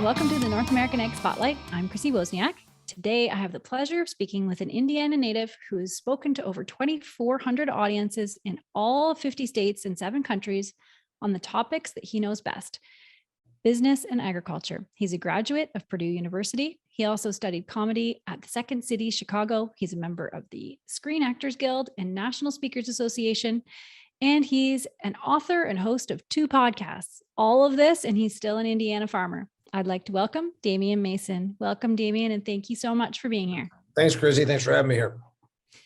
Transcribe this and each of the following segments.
and welcome to the North American Egg Spotlight. I'm Chrissy Wozniak. Today, I have the pleasure of speaking with an Indiana native who has spoken to over 2,400 audiences in all 50 states and 7 countries on the topics that he knows best: business and agriculture. He's a graduate of Purdue University. He also studied comedy at the Second City, Chicago. He's a member of the Screen Actors Guild and National Speakers Association. And he's an author and host of 2 podcasts. All of this, and he's still an Indiana farmer. I'd like to welcome Damian Mason. Welcome, Damian, and thank you so much for being here. Thanks, Chrissy. Thanks for having me here.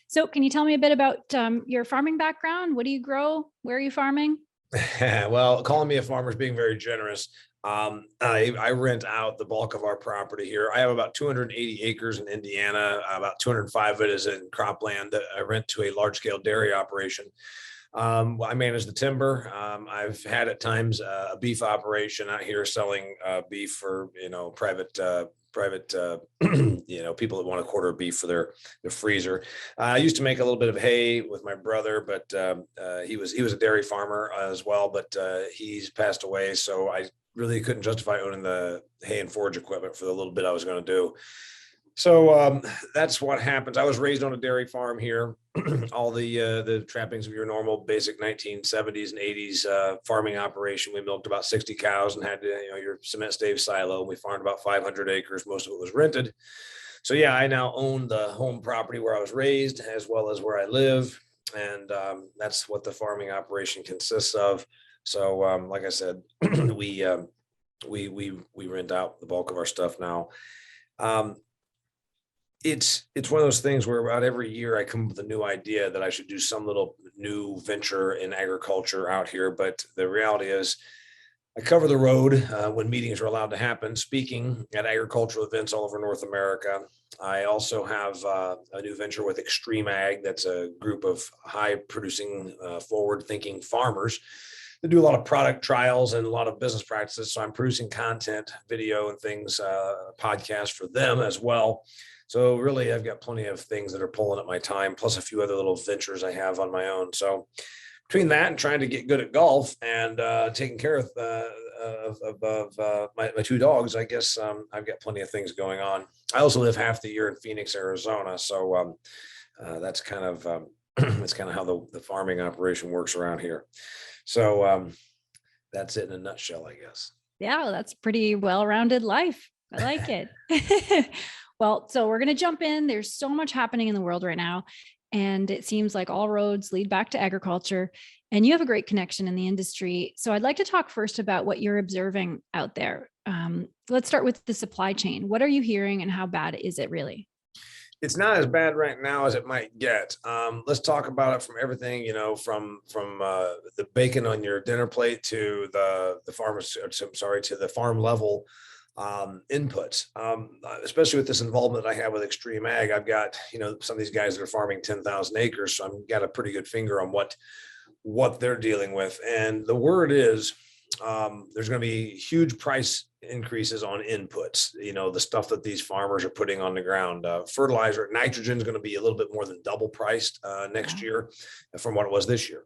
So can you tell me a bit about your farming background? What do you grow? Where are you farming? Well, calling me a farmer is being very generous. I rent out the bulk of our property here. I have about 280 acres in Indiana. About 205 of it is in cropland that I rent to a large-scale dairy operation. I manage the timber. I've had at times a beef operation out here selling beef for, private, people that want a quarter of beef for their freezer. I used to make a little bit of hay with my brother, but he was a dairy farmer as well, but he's passed away. So I really couldn't justify owning the hay and forage equipment for the little bit I was going to do. So that's what happens. I was raised on a dairy farm here. All the trappings of your normal basic 1970s and 80s farming operation. We milked about 60 cows and had your cement stave silo. We farmed about 500 acres. Most of it was rented. So yeah, I now own the home property where I was raised as well as where I live, and that's what the farming operation consists of. So like I said, we rent out the bulk of our stuff now. It's one of those things where about every year I come up with a new idea that I should do some little new venture in agriculture out here. But the reality is I cover the road when meetings are allowed to happen, speaking at agricultural events all over North America. I also have a new venture with Extreme Ag. That's a group of high producing, forward thinking farmers that do a lot of product trials and a lot of business practices. So I'm producing content, video and things, podcasts for them as well. So really, I've got plenty of things that are pulling at my time, plus a few other little ventures I have on my own. So between that and trying to get good at golf and taking care of my 2 dogs, I guess I've got plenty of things going on. I also live half the year in Phoenix, Arizona. So that's kind of how the farming operation works around here. So that's it in a nutshell, I guess. Yeah, that's pretty well-rounded life. I like it. Well, so we're going to jump in. There's so much happening in the world right now, and it seems like all roads lead back to agriculture, and you have a great connection in the industry. So I'd like to talk first about what you're observing out there. Let's start with the supply chain. What are you hearing and how bad is it really? It's not as bad right now as it might get. Let's talk about it from everything, from the bacon on your dinner plate to the farm level inputs, especially with this involvement that I have with Extreme Ag. I've got, some of these guys that are farming 10,000 acres. So I've got a pretty good finger on what they're dealing with. And the word is, there's going to be huge price increases on inputs, the stuff that these farmers are putting on the ground. Fertilizer, nitrogen is going to be a little bit more than double priced next year from what it was this year.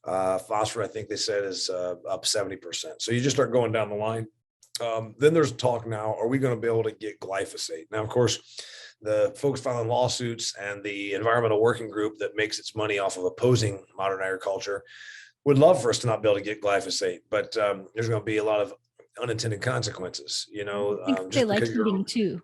Phosphorus, I think they said, is up 70%. So you just start going down the line. Then there's talk now, are we going to be able to get glyphosate? Now, of course, the folks filing lawsuits and the environmental working group that makes its money off of opposing modern agriculture would love for us to not be able to get glyphosate, but there's going to be a lot of unintended consequences, I think they like eating too.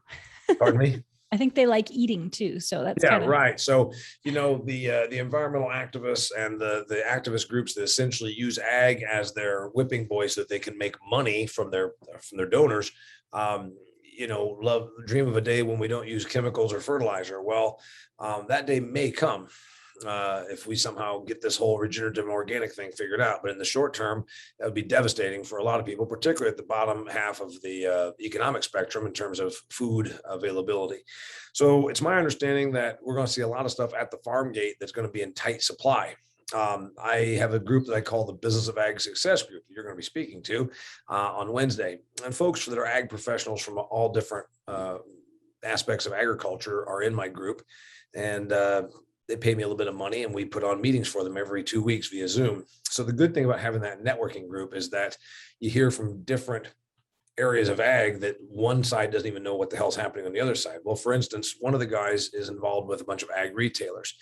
Pardon me? I think they like eating too. So that's right. So, the environmental activists and the activist groups that essentially use ag as their whipping boy so that they can make money from their donors, dream of a day when we don't use chemicals or fertilizer. Well, that day may come if we somehow get this whole regenerative and organic thing figured out. But in the short term, that would be devastating for a lot of people, particularly at the bottom half of the economic spectrum in terms of food availability. So it's my understanding that we're going to see a lot of stuff at the farm gate that's going to be in tight supply. I have a group that I call the Business of Ag Success Group that you're going to be speaking to on Wednesday. And folks that are ag professionals from all different aspects of agriculture are in my group. And they pay me a little bit of money, and we put on meetings for them every 2 weeks via Zoom. So the good thing about having that networking group is that you hear from different areas of ag that one side doesn't even know what the hell's happening on the other side. Well, for instance, one of the guys is involved with a bunch of ag retailers.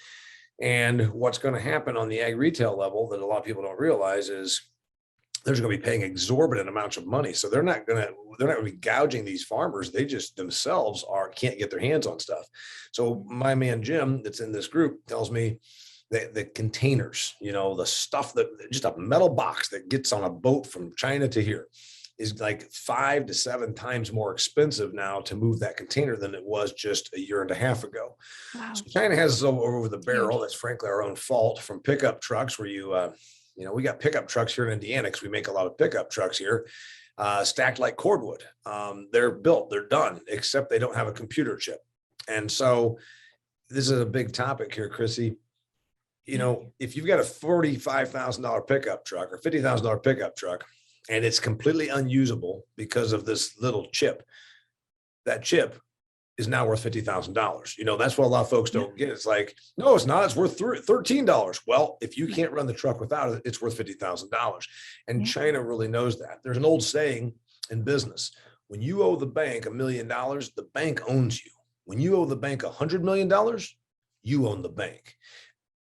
And what's going to happen on the ag retail level that a lot of people don't realize is they're going to be paying exorbitant amounts of money. So they're not going to be gouging these farmers. They just themselves can't get their hands on stuff. So my man, Jim, that's in this group tells me that the containers, the stuff that just a metal box that gets on a boat from China to here is like 5 to 7 times more expensive now to move that container than it was just a year and a half ago. Wow. So China has us over the barrel. That's frankly our own fault, from pickup trucks where we got pickup trucks here in Indiana because we make a lot of pickup trucks here, stacked like cordwood. They're built, they're done, except they don't have a computer chip. And so this is a big topic here, Chrissy. If you've got a $45,000 pickup truck or $50,000 pickup truck, and it's completely unusable because of this little chip, that chip is now worth $50,000. That's what a lot of folks don't get. It's like, no, it's not. It's worth $13. Well, if you can't run the truck without it, it's worth $50,000. And China really knows that. There's an old saying in business: when you owe the bank $1 million, the bank owns you. When you owe the bank $100 million, you own the bank.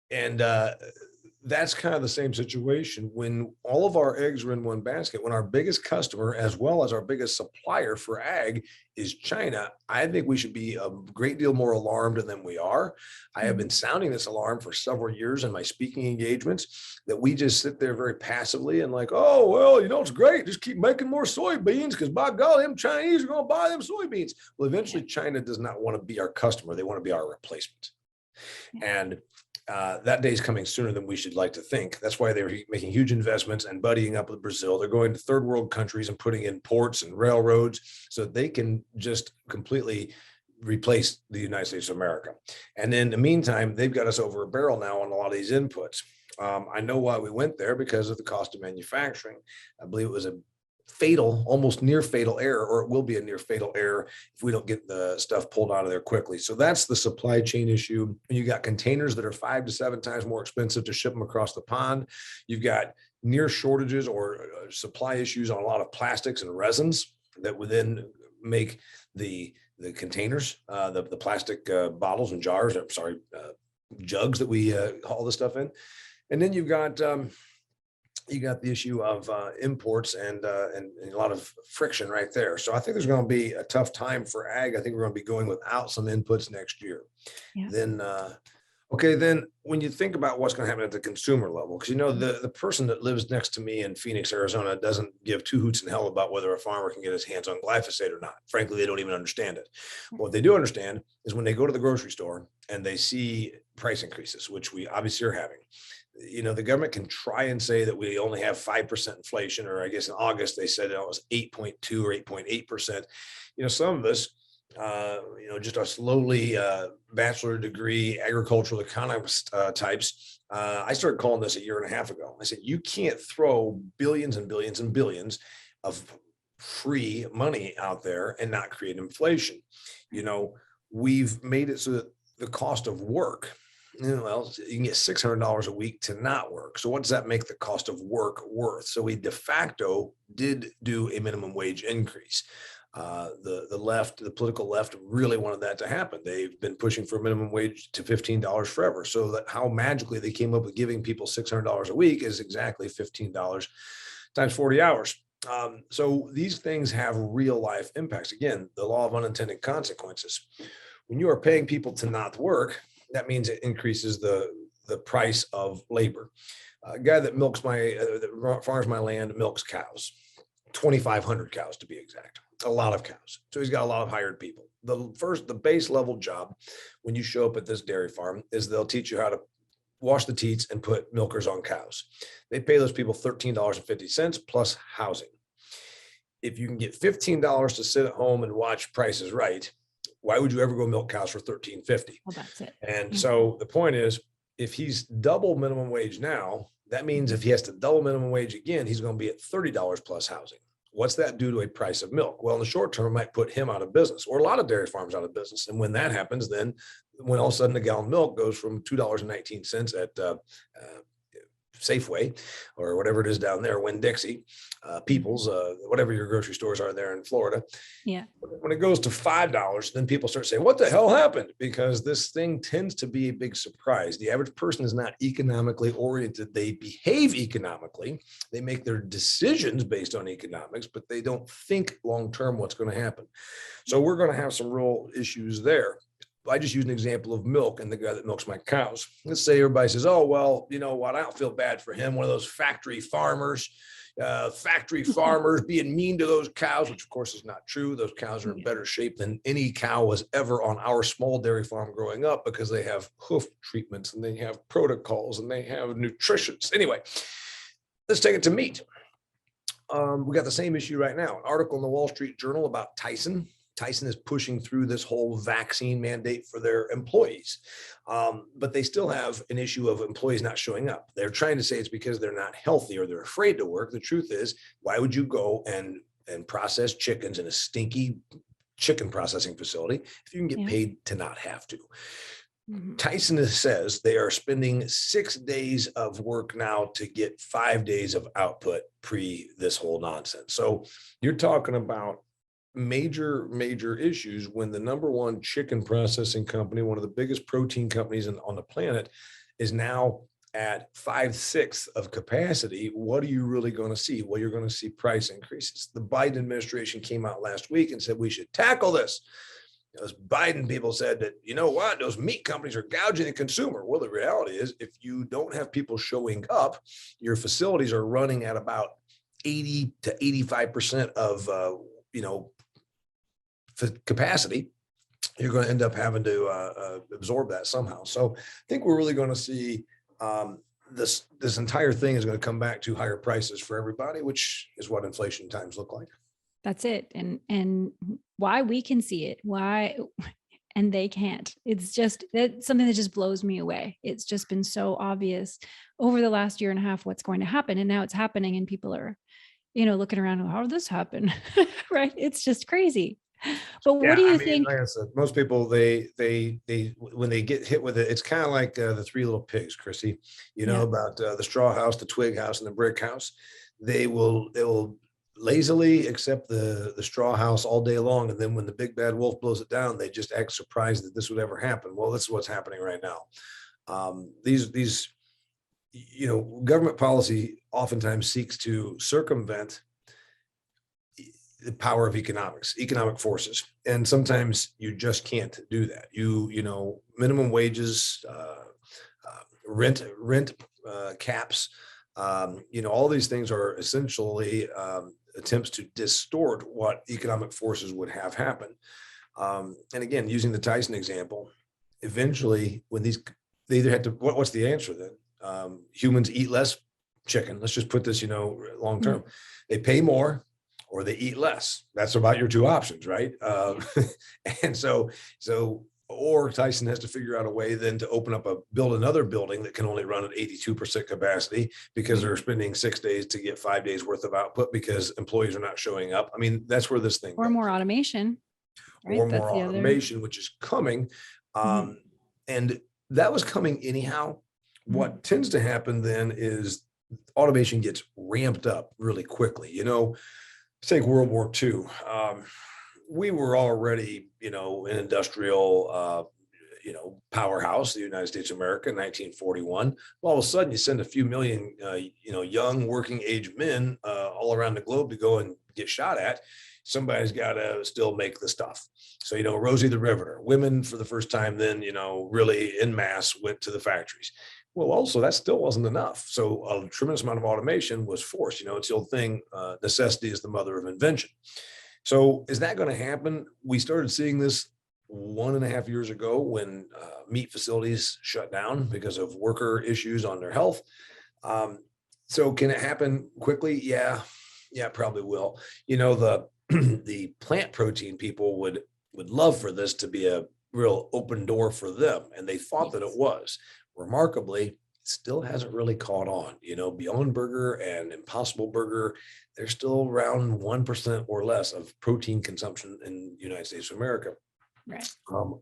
And that's kind of the same situation when all of our eggs are in one basket. When our biggest customer, as well as our biggest supplier for ag, is China, I think we should be a great deal more alarmed than we are. I have been sounding this alarm for several years in my speaking engagements, that we just sit there very passively and like, oh, well, it's great. Just keep making more soybeans because by God, them Chinese are going to buy them soybeans. Well, eventually China does not want to be our customer. They want to be our replacement. And that day is coming sooner than we should like to think. That's why they're making huge investments and buddying up with Brazil. They're going to third world countries and putting in ports and railroads so they can just completely replace the United States of America. And in the meantime, they've got us over a barrel now on a lot of these inputs. I know why we went there, because of the cost of manufacturing. I believe it was a almost near fatal error, or it will be a near fatal error if we don't get the stuff pulled out of there quickly. So that's the supply chain issue. You got containers that are 5 to 7 times more expensive to ship them across the pond. You've got near shortages or supply issues on a lot of plastics and resins that would then make the containers, the plastic bottles and jars, jugs that we haul this stuff in. And then you've got the issue of imports and a lot of friction right there. So I think there's going to be a tough time for ag. I think we're going to be going without some inputs next year. Then when you think about what's going to happen at the consumer level, because the person that lives next to me in Phoenix, Arizona, doesn't give two hoots in hell about whether a farmer can get his hands on glyphosate or not. Frankly, they don't even understand it. What they do understand is when they go to the grocery store and they see price increases, which we obviously are having. The government can try and say that we only have 5% inflation, or I guess in August they said it was 8.2 or 8.8%. Some of us, just our slowly bachelor degree agricultural economist types, I started calling this a year and a half ago. I said, you can't throw billions and billions and billions of free money out there and not create inflation. We've made it so that the cost of work, well, you can get $600 a week to not work. So what does that make the cost of work worth? So we de facto did do a minimum wage increase. The left, the political left, really wanted that to happen. They've been pushing for a minimum wage to $15 forever. So that how magically they came up with giving people $600 a week is exactly $15 times 40 hours. So these things have real life impacts. Again, the law of unintended consequences. When you are paying people to not work, that means it increases the price of labor. A guy that farms my land milks cows, 2,500 cows to be exact, a lot of cows. So he's got a lot of hired people. The base level job when you show up at this dairy farm is they'll teach you how to wash the teats and put milkers on cows. They pay those people $13.50 plus housing. If you can get $15 to sit at home and watch Price is Right, why would you ever go milk cows for $13.50? Well, that's it. And so the point is, if he's double minimum wage now, that means if he has to double minimum wage again, he's going to be at $30 plus housing. What's that do to a price of milk? Well, in the short term, it might put him out of business, or a lot of dairy farms out of business. And when that happens, then when all of a sudden a gallon of milk goes from $2.19 at Safeway or whatever it is down there, Winn-Dixie, People's, whatever your grocery stores are there in Florida. Yeah. When it goes to $5, then people start saying, what the hell happened? Because this thing tends to be a big surprise. The average person is not economically oriented. They behave economically. They make their decisions based on economics, but they don't think long-term what's going to happen. So we're going to have some real issues there. I just use an example of milk and the guy that milks my cows. Let's say everybody says, oh, well, you know what? I don't feel bad for him. One of those factory farmers being mean to those cows, which of course is not true. Those cows are in better shape than any cow was ever on our small dairy farm growing up because they have hoof treatments and they have protocols and they have nutritions. Anyway, let's take it to meat. We got the same issue right now. An article in the Wall Street Journal about Tyson. Tyson is pushing through this whole vaccine mandate for their employees. But they still have an issue of employees not showing up. They're trying to say it's because they're not healthy or they're afraid to work. The truth is, why would you go and process chickens in a stinky chicken processing facility if you can get paid to not have to? Tyson says they are spending 6 days of work now to get 5 days of output pre this whole nonsense. So you're talking about major issues when the number one chicken processing company, one of the biggest protein companies on the planet, is now at 5/6 of capacity. What are you really going to see? Well, you're going to see price increases. The Biden administration came out last week and said we should tackle this. Those Biden people said that, you know what, those meat companies are gouging the consumer. Well, the reality is if you don't have people showing up, your facilities are running at about 80 to 85% of capacity. You're going to end up having to absorb that somehow. So I think we're really going to see this entire thing is going to come back to higher prices for everybody, which is what inflation times look like. That's it. And why we can see it, why, and they can't. It's just that's something that just blows me away. It's just been so obvious over the last year and a half what's going to happen. And now it's happening and people are, looking around, how did this happen? Right? It's just crazy. But what do you think? Like I said, most people, they when they get hit with it, it's kind of like the Three Little Pigs, Chrissy, about the straw house, the twig house, and the brick house. They will lazily accept the straw house all day long. And then when the big bad wolf blows it down, they just act surprised that this would ever happen. Well, this is what's happening right now. These government policy oftentimes seeks to circumvent the power of economic forces. And sometimes you just can't do that. Minimum wages, rent caps, all these things are essentially attempts to distort what economic forces would have happen. And again, using the Tyson example, eventually when they either have to, what's the answer then? Humans eat less chicken. Let's just put this, long term. They pay more or they eat less. That's about your two options, right? And or Tyson has to figure out a way then to build another building that can only run at 82% capacity because they're spending 6 days to get 5 days worth of output because employees are not showing up. I mean, that's where this thing goes. More automation. Right? Or more automation, which is coming. And that was coming anyhow. What tends to happen then is automation gets ramped up really quickly. Take World War II. We were already, an industrial, powerhouse, the United States of America in 1941. All of a sudden, you send a few million, young working age men all around the globe to go and get shot at. Somebody's got to still make the stuff. So, Rosie the Riveter, women for the first time then, really en masse went to the factories. Well, also, that still wasn't enough. So a tremendous amount of automation was forced. It's the old thing, necessity is the mother of invention. So is that going to happen? We started seeing this 1.5 years ago when meat facilities shut down because of worker issues on their health. So can it happen quickly? Yeah, it probably will. The plant protein people would love for this to be a real open door for them. And they thought that it was. Remarkably, it still hasn't really caught on. Beyond Burger and Impossible Burger, they're still around 1% or less of protein consumption in the United States of America. Right.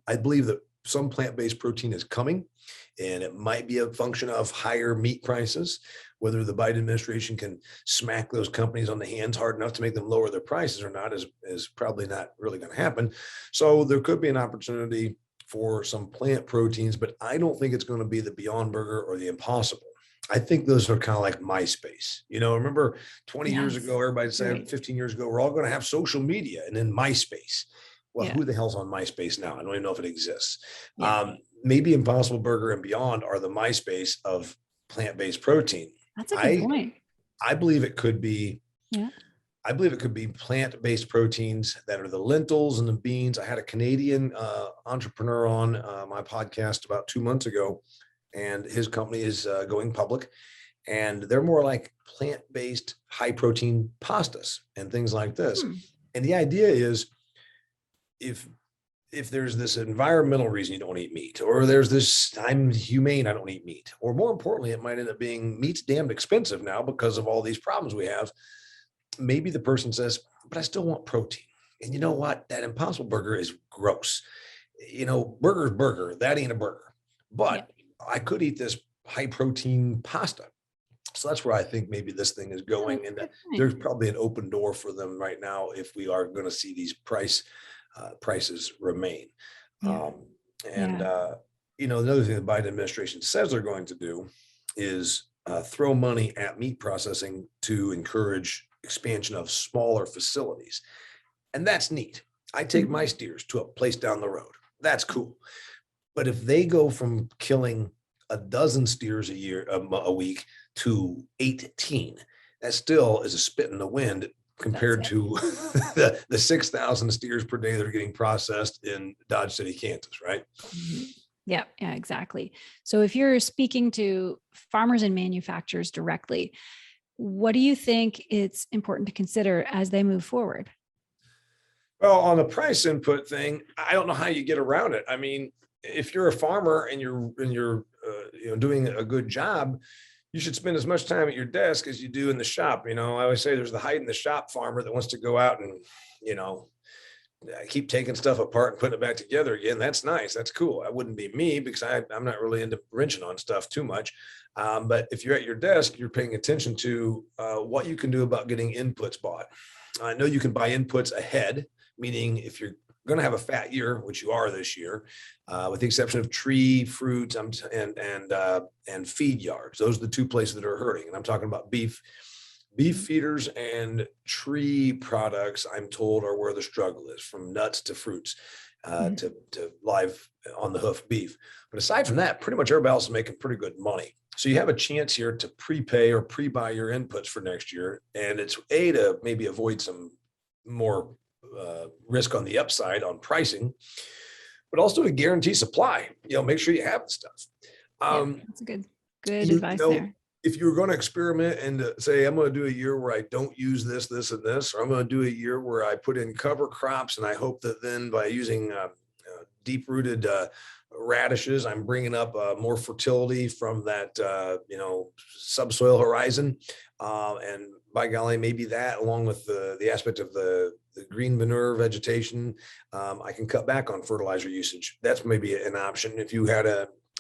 I believe that some plant-based protein is coming, and it might be a function of higher meat prices. Whether the Biden administration can smack those companies on the hands hard enough to make them lower their prices or not is probably not really going to happen. So there could be an opportunity for some plant proteins, but I don't think it's going to be the Beyond Burger or the Impossible. I think those are kind of like MySpace. Remember 20 years Yes. ago, everybody said Right. 15 years ago, we're all going to have social media, and then MySpace. Well, Yeah. who the hell's on MySpace now? I don't even know if it exists. Yeah. Maybe Impossible Burger and Beyond are the MySpace of plant-based protein. That's a good point. I believe it could be. Yeah. I believe it could be plant-based proteins that are the lentils and the beans. I had a Canadian entrepreneur on my podcast about 2 months ago, and his company is going public, and they're more like plant-based high-protein pastas and things like this. And the idea is, if there's this environmental reason you don't eat meat, or there's this I'm humane, I don't eat meat, or more importantly, it might end up being meat's damned expensive now because of all these problems we have. Maybe the person says, but I still want protein. And you know what? That Impossible Burger is gross. Burger's burger. That ain't a burger. But I could eat this high protein pasta. So that's where I think maybe this thing is going. And there's probably an open door for them right now if we are going to see these prices remain. Another thing the Biden administration says they're going to do is throw money at meat processing to encourage expansion of smaller facilities. And that's neat. I take my steers to a place down the road. That's cool. But if they go from killing a dozen steers a week to 18, that still is a spit in the wind compared to the 6,000 steers per day that are getting processed in Dodge City, Kansas, right? Yeah, exactly. So if you're speaking to farmers and manufacturers directly, what do you think it's important to consider as they move forward? Well, on the price input thing, I don't know how you get around it. I mean, if you're a farmer and you're doing a good job, you should spend as much time at your desk as you do in the shop. I always say there's the hide in the shop farmer that wants to go out and, keep taking stuff apart and putting it back together again. That's nice. That's cool. That wouldn't be me because I'm not really into wrenching on stuff too much. But if you're at your desk, you're paying attention to what you can do about getting inputs bought. I know you can buy inputs ahead, meaning if you're going to have a fat year, which you are this year, with the exception of tree, fruit, and feed yards. Those are the two places that are hurting. And I'm talking about beef feeders and tree products, I'm told, are where the struggle is, from nuts to fruits to live on the hoof beef. But aside from that, pretty much everybody else is making pretty good money. So you have a chance here to prepay or pre-buy your inputs for next year. And it's to maybe avoid some more risk on the upside on pricing, but also to guarantee supply. Make sure you have the stuff. That's a good advice there. If you're going to experiment and say, I'm going to do a year where I don't use this, and this, or I'm going to do a year where I put in cover crops, and I hope that then by using deep-rooted radishes, I'm bringing up more fertility from that, subsoil horizon. And by golly, maybe that, along with the aspect of the green manure vegetation, I can cut back on fertilizer usage. That's maybe an option. If you had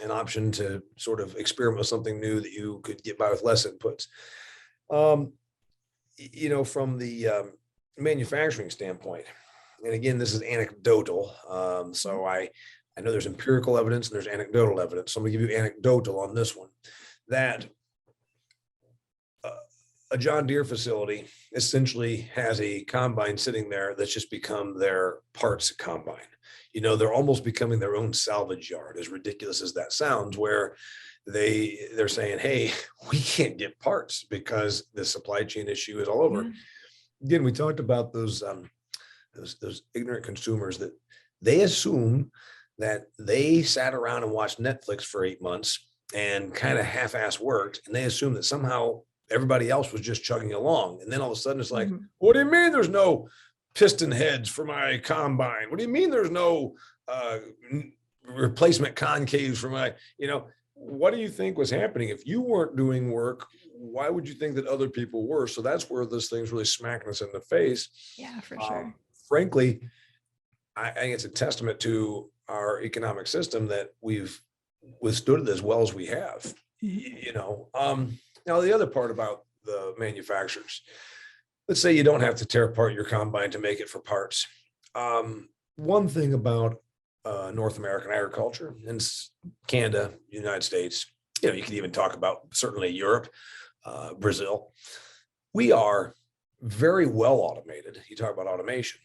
an option to sort of experiment with something new that you could get by with less inputs. From the manufacturing standpoint, and again, this is anecdotal. So I know there's empirical evidence and there's anecdotal evidence. So I'm going to give you anecdotal on this one, that a John Deere facility essentially has a combine sitting there that's just become their parts combine. They're almost becoming their own salvage yard, as ridiculous as that sounds, where they're saying, hey, we can't get parts because the supply chain issue is all over. Yeah. Again, we talked about those ignorant consumers that they assume that they sat around and watched Netflix for 8 months and kind of half-ass worked, and they assume that somehow everybody else was just chugging along. And then all of a sudden it's like, what do you mean there's no piston heads for my combine? What do you mean there's no replacement concaves for my, what do you think was happening? If you weren't doing work, why would you think that other people were? So that's where this thing's really smacking us in the face. Yeah, for sure. Frankly, I think it's a testament to our economic system that we've withstood it as well as we have. Mhm. Now the other part about the manufacturers, let's say you don't have to tear apart your combine to make it for parts. One thing about North American agriculture and Canada, United States, you can even talk about certainly Europe, Brazil. We are very well automated. You talk about automation.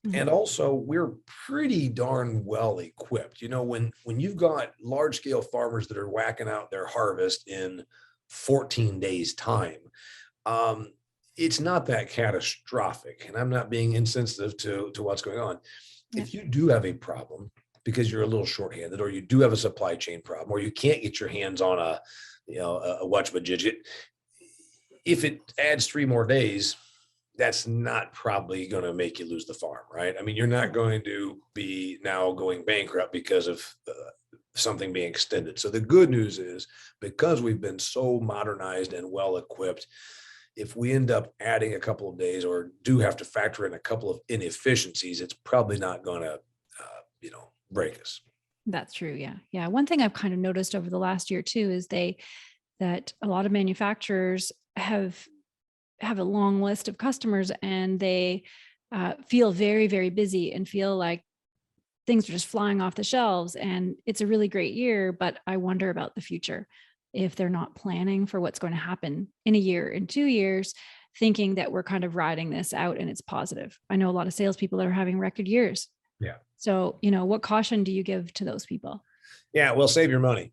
And Mhm. also we're pretty darn well equipped. When you've got large scale farmers that are whacking out their harvest in 14 days time, um, it's not that catastrophic. And I'm not being insensitive to what's going on. Yeah. If you do have a problem because you're a little shorthanded, or you do have a supply chain problem, or you can't get your hands on a watchmajigit, if it adds 3 more days, that's not probably going to make you lose the farm, right? I mean, you're not going to be now going bankrupt because of something being extended. So the good news is, because we've been so modernized and well equipped, if we end up adding a couple of days or do have to factor in a couple of inefficiencies, it's probably not going to, break us. That's true. Yeah. Yeah. One thing I've kind of noticed over the last year too is that a lot of manufacturers have a long list of customers, and they feel very, very busy and feel like things are just flying off the shelves. And it's a really great year, but I wonder about the future if they're not planning for what's going to happen in a year, in 2 years, thinking that we're kind of riding this out and it's positive. I know a lot of salespeople that are having record years. Yeah. So, what caution do you give to those people? Yeah. Well, save your money.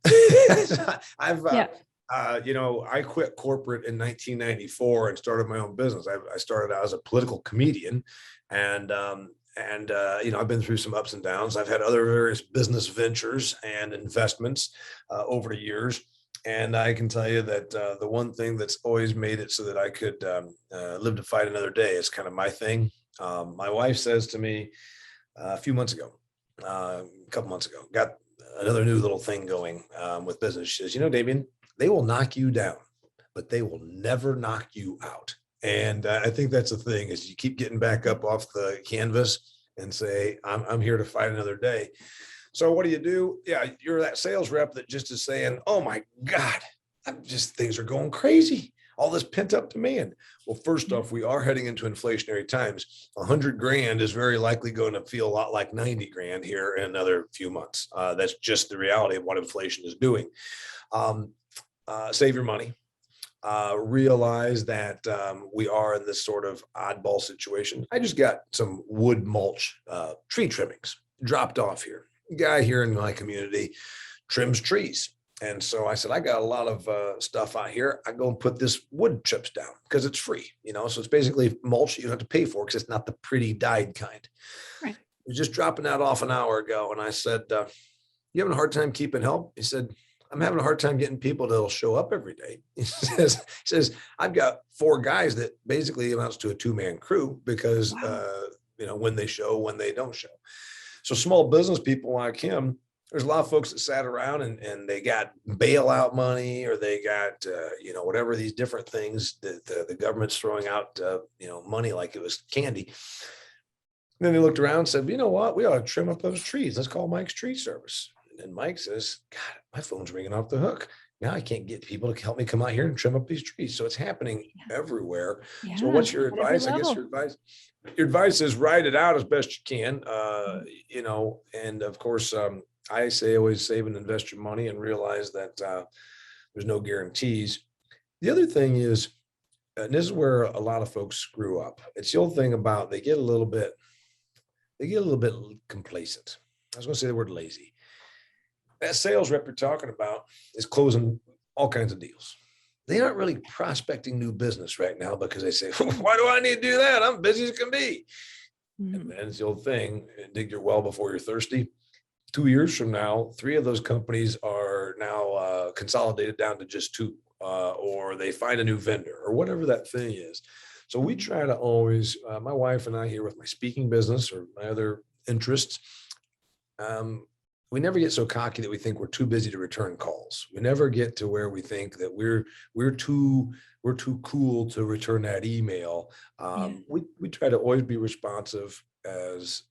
I've, Yeah. I quit corporate in 1994 and started my own business. I started out as a political comedian, and I've been through some ups and downs. I've had other various business ventures and investments over the years. And I can tell you that the one thing that's always made it so that I could live to fight another day is kind of my thing. My wife says to me a couple months ago, got another new little thing going with business. She says, Damian, they will knock you down, but they will never knock you out. And I think that's the thing, is you keep getting back up off the canvas and say, I'm here to fight another day. So what do? Yeah, you're that sales rep that just is saying, oh my God, things are going crazy. All this pent up demand. Well, first off, we are heading into inflationary times. 100 grand is very likely going to feel a lot like 90 grand here in another few months. That's just the reality of what inflation is doing. Save your money. Realize that we are in this sort of oddball situation. I just got some wood mulch tree trimmings dropped off here. A guy here in my community trims trees. And so I said, I got a lot of stuff out here. I go and put this wood chips down because it's free, So it's basically mulch you don't have to pay for because it's not the pretty dyed kind. Right. I was just dropping that off an hour ago. And I said, you having a hard time keeping help? He said, I'm having a hard time getting people that'll show up every day. He says, I've got 4 guys that basically amounts to a 2-man crew because, Wow. when they show, when they don't show. So small business people like him, there's a lot of folks that sat around and they got bailout money, or they got, whatever these different things that the government's throwing out, money like it was candy. And then they looked around and said, you know what, we ought to trim up those trees. Let's call Mike's Tree Service. And Mike says, God, my phone's ringing off the hook. Now I can't get people to help me come out here and trim up these trees. So it's happening everywhere. Yeah. So what's your At every advice? I guess level. your advice is write it out as best you can. And of course, I say always save and invest your money and realize that there's no guarantees. The other thing is, and this is where a lot of folks screw up. It's the old thing about they get a little bit complacent. I was going to say the word lazy. That sales rep you're talking about is closing all kinds of deals. They aren't really prospecting new business right now because they say, why do I need to do that? I'm busy as can be. Mhm. And then it's the old thing, dig your well before you're thirsty. 2 years from now, 3 of those companies are now consolidated down to just 2, or they find a new vendor or whatever that thing is. So we try to always, my wife and I here with my speaking business or my other interests, we never get so cocky that we think we're too busy to return calls. We never get to where we think that we're too cool to return that email. We try to always be responsive as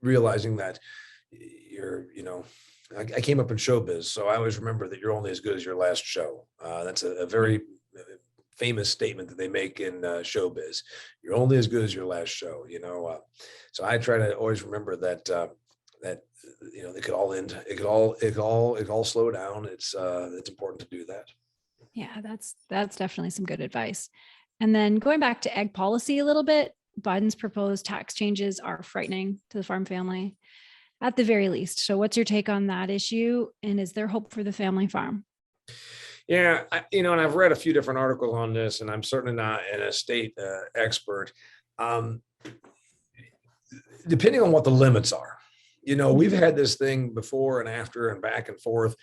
realizing that I came up in showbiz, so I always remember that you're only as good as your last show. That's a very famous statement that they make in showbiz. You're only as good as your last show, so I try to always remember that it could all end, it could all slow down. It's important to do that. Yeah, that's definitely some good advice. And then going back to ag policy a little bit, Biden's proposed tax changes are frightening to the farm family at the very least. So what's your take on that issue? And is there hope for the family farm? Yeah, and I've read a few different articles on this, and I'm certainly not an estate expert. Um, Depending on what the limits are, we've had this thing before and after and back and forth.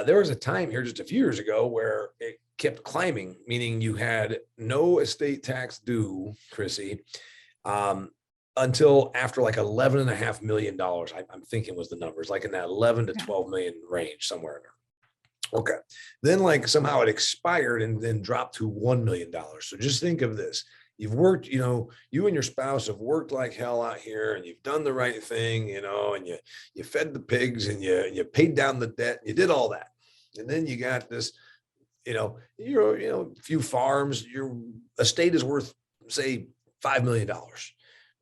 There was a time here just a few years ago where it kept climbing, meaning you had no estate tax due, Chrissy, until after like $11.5 million. I'm thinking was the numbers, like in that 11 to 12 million range, somewhere in there. Okay. Then like somehow it expired and then dropped to $1 million. So just think of this. You've worked, you and your spouse have worked like hell out here, and you've done the right thing, and you fed the pigs, and you paid down the debt, and you did all that. And then you got this, few farms, your estate is worth, say, $5 million. And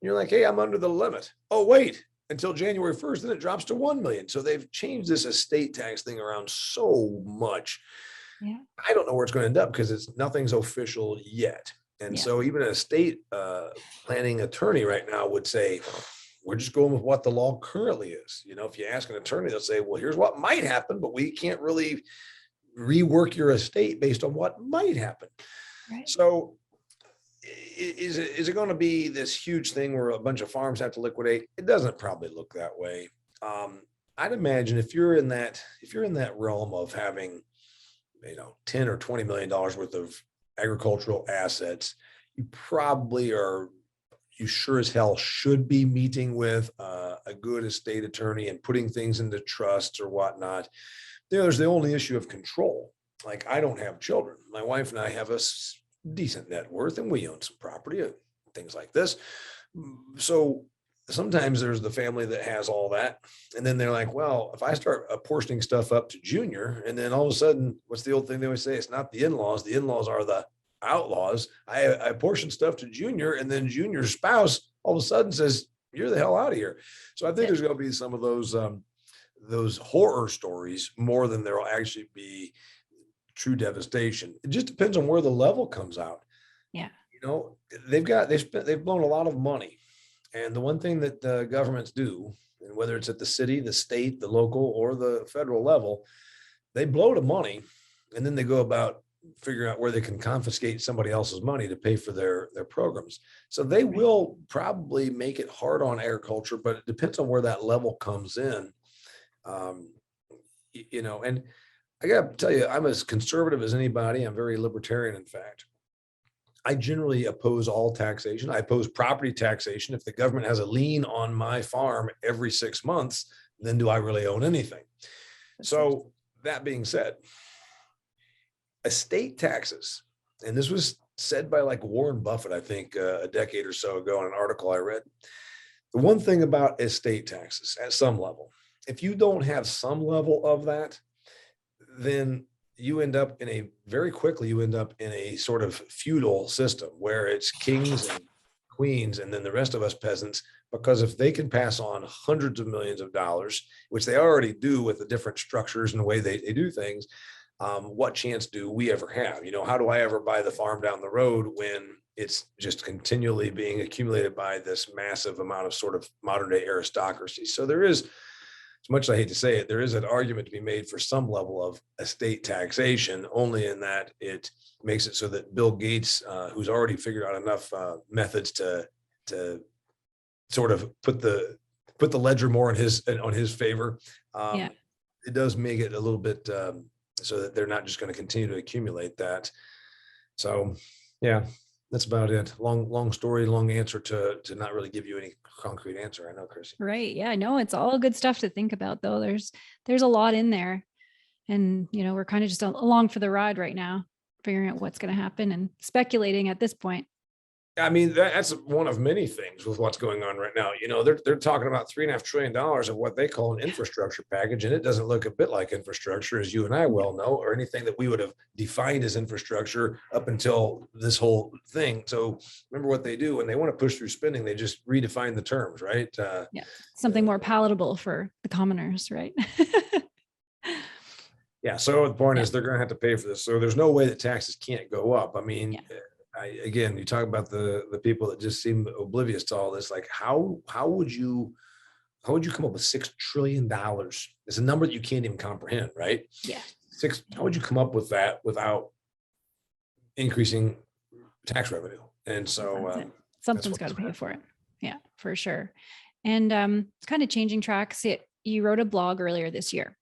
you're like, hey, I'm under the limit. Oh, wait, until January 1st, then it drops to 1 million. So they've changed this estate tax thing around so much. Yeah. I don't know where it's going to end up because nothing's official yet. And so even an estate planning attorney right now would say, we're just going with what the law currently is. If you ask an attorney, they'll say, well, here's what might happen, but we can't really rework your estate based on what might happen. Right. So is it going to be this huge thing where a bunch of farms have to liquidate? It doesn't probably look that way. I'd imagine if you're in that realm of having, $10 or $20 million worth of agricultural assets, you sure as hell should be meeting with a good estate attorney and putting things into trusts or whatnot. There's the only issue of control. Like, I don't have children. My wife and I have a decent net worth, and we own some property and things like this. So sometimes there's the family that has all that. And then they're like, well, if I start apportioning stuff up to Junior, and then all of a sudden, what's the old thing they always say? It's not the in-laws. The in-laws are the outlaws. I apportion stuff to Junior, and then Junior's spouse all of a sudden says, you're the hell out of here. So I think there's going to be some of those horror stories more than there will actually be true devastation. It just depends on where the level comes out. Yeah. They've blown a lot of money. And the one thing that the governments do, and whether it's at the city, the state, the local, or the federal level, they blow the money, and then they go about figuring out where they can confiscate somebody else's money to pay for their programs. So they will probably make it hard on agriculture, but it depends on where that level comes in. And I got to tell you, I'm as conservative as anybody. I'm very libertarian, in fact. I generally oppose all taxation. I oppose property taxation. If the government has a lien on my farm every 6 months, then do I really own anything? So that being said, estate taxes, and this was said by like Warren Buffett, I think a decade or so ago in an article I read. The one thing about estate taxes at some level, if you don't have some level of that, then you end up very quickly in a sort of feudal system where it's kings and queens and then the rest of us peasants, because if they can pass on hundreds of millions of dollars, which they already do with the different structures and the way they do things, what chance do we ever have? How do I ever buy the farm down the road when it's just continually being accumulated by this massive amount of sort of modern day aristocracy? So there is, as much as I hate to say it, there is an argument to be made for some level of estate taxation, only in that it makes it so that Bill Gates, who's already figured out enough methods to sort of put the ledger more on his favor, it does make it a little bit so that they're not just going to continue to accumulate that. So, yeah, that's about it. Long story, long answer to not really give you any concrete answer. I know, Chrissy. Right. Yeah, I know it's all good stuff to think about, though. There's a lot in there, and we're kind of just along for the ride right now, figuring out what's going to happen and speculating at this point. I mean, that's one of many things with what's going on right now. You know, they're talking about $3.5 trillion of what they call an infrastructure package, and it doesn't look a bit like infrastructure, as you and I well know, or anything that we would have defined as infrastructure up until this whole thing. So remember what they do when they want to push through spending, they just redefine the terms, right? Yeah, something more palatable for the commoners, right? Yeah. So the point Yeah. is they're going to have to pay for this. So there's no way that taxes can't go up. I mean, Yeah. again, you talk about the people that just seem oblivious to all this. Like, how would you come up with $6 trillion? It's a number that you can't even comprehend, right? Yeah. How would you come up with that without increasing tax revenue? And so something's got to pay for it. Yeah, for sure. And kind of changing tracks. You wrote a blog earlier this year,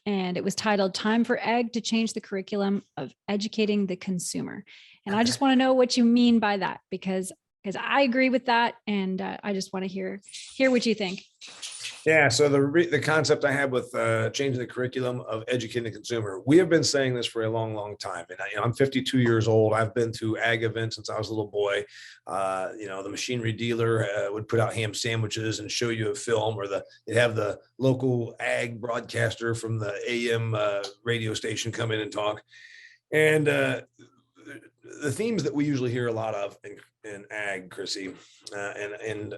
and it was titled "Time for Ag to Change the Curriculum of Educating the Consumer." And I just want to know what you mean by that, because I agree with that, and I just want to hear what you think. Yeah. So the concept I have with changing the curriculum of educating the consumer, we have been saying this for a long, long time. And I'm 52 years old. I've been to ag events since I was a little boy. The machinery dealer would put out ham sandwiches and show you a film, or they'd have the local ag broadcaster from the AM radio station come in and talk. And the themes that we usually hear a lot of in ag, Chrissy, and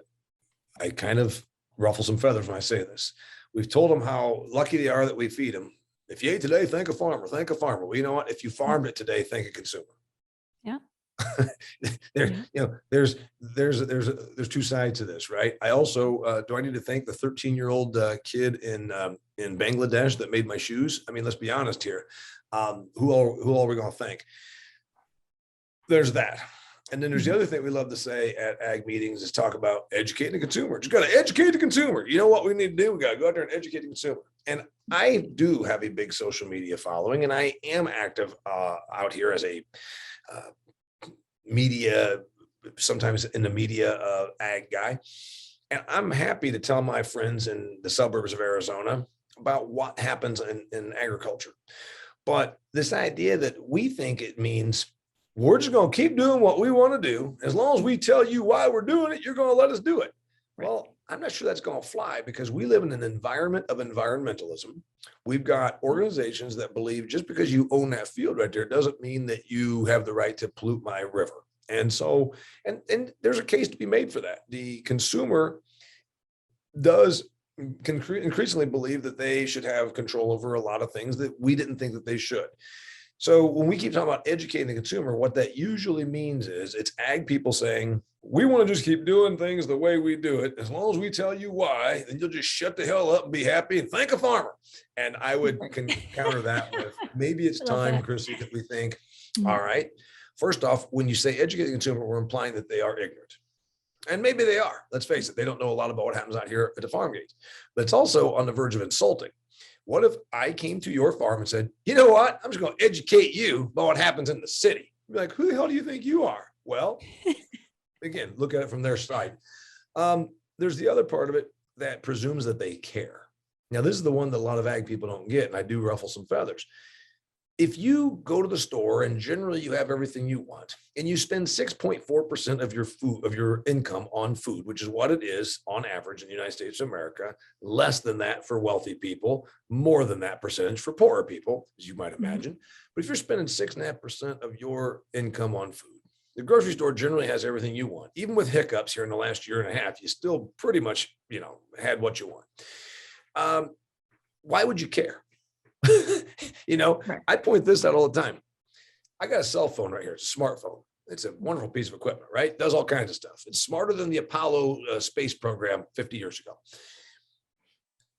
I kind of ruffle some feathers when I say this. We've told them how lucky they are that we feed them. If you ate today, thank a farmer, thank a farmer. Well, you know what? If you farmed it today, thank a consumer. Yeah. There's two sides to this, right? I also, do I need to thank the 13-year-old kid in Bangladesh that made my shoes? I mean, let's be honest here. Who all are we going to thank? There's that. And then there's the other thing we love to say at ag meetings is talk about educating the consumer. Just got to educate the consumer. You know what we need to do? We got to go out there and educate the consumer. And I do have a big social media following, and I am active out here as a media, sometimes in the media ag guy. And I'm happy to tell my friends in the suburbs of Arizona about what happens in agriculture. But this idea that we think it means we're just going to keep doing what we want to do. As long as we tell you why we're doing it, you're going to let us do it. Right. Well, I'm not sure that's going to fly, because we live in an environment of environmentalism. We've got organizations that believe just because you own that field right there doesn't mean that you have the right to pollute my river. And so, and there's a case to be made for that. The consumer can increasingly believe that they should have control over a lot of things that we didn't think that they should. So when we keep talking about educating the consumer, what that usually means is it's ag people saying, we want to just keep doing things the way we do it. As long as we tell you why, then you'll just shut the hell up and be happy and thank a farmer. And I would counter that with, maybe it's time, Chrissy, that we think, all right, first off, when you say educate the consumer, we're implying that they are ignorant. And maybe they are. Let's face it, they don't know a lot about what happens out here at the farm gates. But it's also on the verge of insulting. What if I came to your farm and said, you know what, I'm just going to educate you about what happens in the city? You'd be like, who the hell do you think you are? Well, again, look at it from their side. There's the other part of it that presumes that they care. Now, this is the one that a lot of ag people don't get, and I do ruffle some feathers. If you go to the store and generally you have everything you want, and you spend 6.4% of your income on food, which is what it is on average in the United States of America, less than that for wealthy people, more than that percentage for poorer people, as you might imagine. But if you're spending 6.5% of your income on food, the grocery store generally has everything you want. Even with hiccups here in the last year and a half, you still pretty much, had what you want. Why would you care? Right. I point this out all the time. I got a cell phone right here. It's a smartphone. It's a wonderful piece of equipment, right? It does all kinds of stuff. It's smarter than the Apollo space program 50 years ago.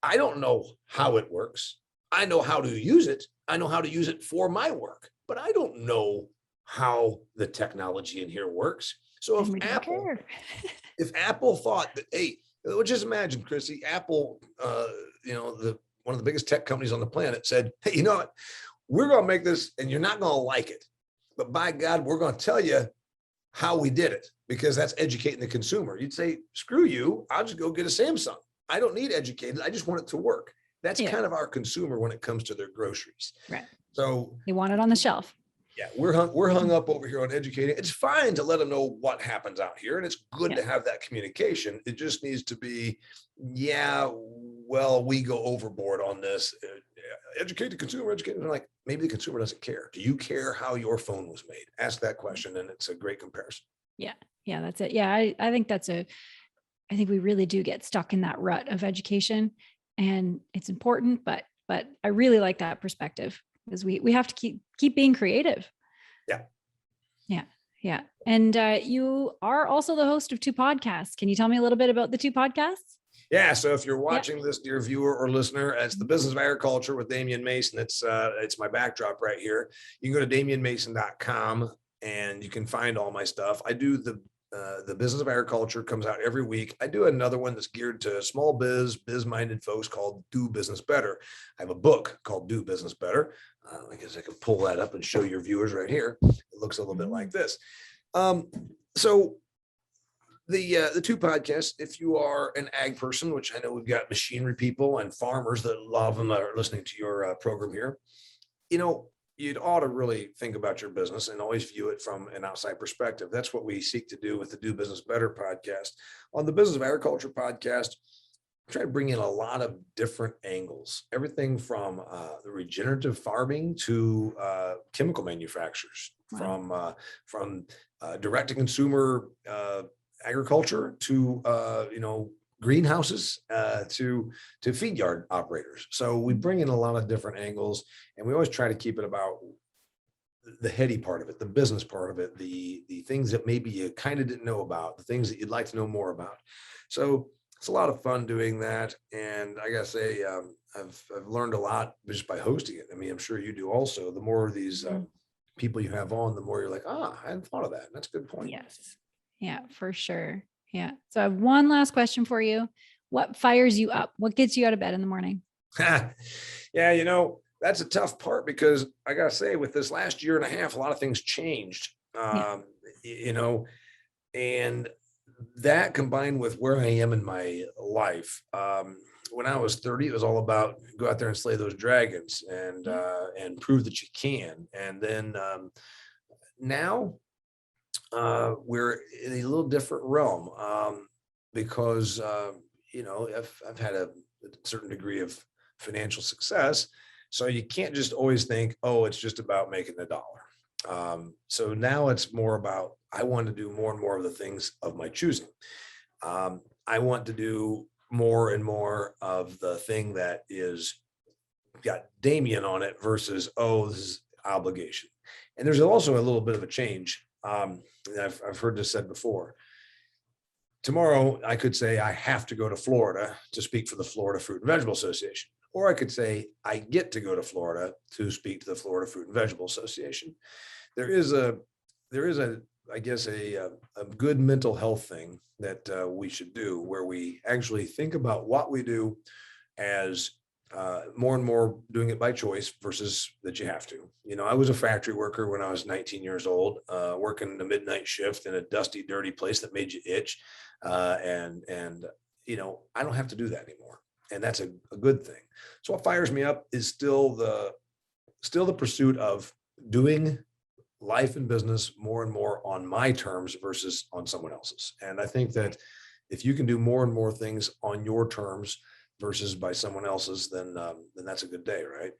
I don't know how it works. I know how to use it. I know how to use it for my work, but I don't know how the technology in here works. So if Apple thought that, hey, just imagine, Chrissy, Apple, one of the biggest tech companies on the planet said, hey, you know what? We're going to make this and you're not going to like it. But by God, we're going to tell you how we did it, because that's educating the consumer. You'd say, screw you. I'll just go get a Samsung. I don't need educated. I just want it to work. That's kind of our consumer when it comes to their groceries. Right. So they want it on the shelf. Yeah, we're hung up over here on educating. It's fine to let them know what happens out here, and it's good Yeah. to have that communication. It just needs to be, yeah, well, we go overboard on this. Educate the consumer, educate. And like, maybe the consumer doesn't care. Do you care how your phone was made? Ask that question, and it's a great comparison. Yeah. Yeah, that's it. Yeah, I think I think we really do get stuck in that rut of education, and it's important, but I really like that perspective, because we have to keep being creative. Yeah. Yeah. Yeah. And you are also the host of 2 podcasts. Can you tell me a little bit about the 2 podcasts? Yeah. So if you're watching this, dear viewer or listener, it's the Business of Agriculture with Damian Mason. It's my backdrop right here. You can go to damianmason.com and you can find all my stuff. I do the Business of Agriculture comes out every week. I do another one that's geared to small biz-minded folks called Do Business Better. I have a book called Do Business Better. I guess I can pull that up and show your viewers right here. It looks a little bit like this. So the 2 podcasts, if you are an ag person, which I know we've got machinery people and farmers that love them are listening to your program here, you'd ought to really think about your business and always view it from an outside perspective. That's what we seek to do with the Do Business Better podcast. On the Business of Agriculture podcast, I try to bring in a lot of different angles, everything from the regenerative farming to chemical manufacturers, wow. from direct to consumer agriculture to greenhouses to feed yard operators. So we bring in a lot of different angles, and we always try to keep it about the heady part of it, the business part of it, the things that maybe you kind of didn't know about, the things that you'd like to know more about. So it's a lot of fun doing that. And I gotta say, I've learned a lot just by hosting it. I mean, I'm sure you do also. The more of these people you have on, the more you're like, I hadn't thought of that. That's a good point. Yes. Yeah, for sure. Yeah. So I have one last question for you. What fires you up? What gets you out of bed in the morning? Yeah, that's a tough part, because I got to say, with this last year and a half, a lot of things changed, and that combined with where I am in my life. When I was 30, it was all about go out there and slay those dragons and prove that you can. And then now we're in a little different realm because I've had a certain degree of financial success, so you can't just always think, oh, it's just about making a dollar. So now it's more about, I want to do more and more of the things of my choosing. I want to do more and more of the thing that is got Damian on it versus, oh, this is obligation. And there's also a little bit of a change. I've heard this said before. Tomorrow, I could say I have to go to Florida to speak for the Florida Fruit and Vegetable Association. Or I could say I get to go to Florida to speak to the Florida Fruit and Vegetable Association. There is a I guess a good mental health thing that we should do, where we actually think about what we do as more and more doing it by choice versus that you have to. I was a factory worker when I was 19 years old, working the midnight shift in a dusty, dirty place that made you itch. And I don't have to do that anymore. And that's a good thing. So what fires me up is still the pursuit of doing life and business more and more on my terms versus on someone else's. And I think that if you can do more and more things on your terms versus by someone else's, then that's a good day, right?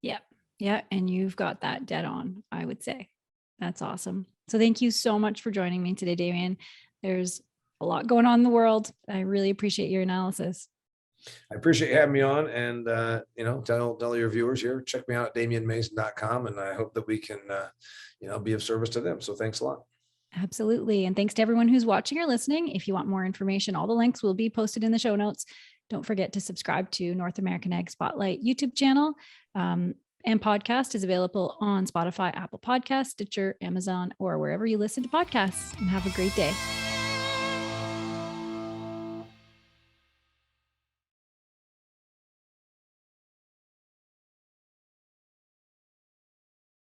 Yeah. Yeah. And you've got that dead on, I would say. That's awesome. So thank you so much for joining me today, Damian. There's a lot going on in the world. I really appreciate your analysis. I appreciate you having me on, and tell your viewers here, check me out at damianmason.com, and I hope that we can be of service to them. So thanks a lot. Absolutely. And thanks to everyone who's watching or listening. If you want more information, all the links will be posted in the show notes. Don't forget to subscribe to North American Ag Spotlight YouTube channel. And podcast is available on Spotify, Apple Podcasts, Stitcher, Amazon, or wherever you listen to podcasts. And have a great day.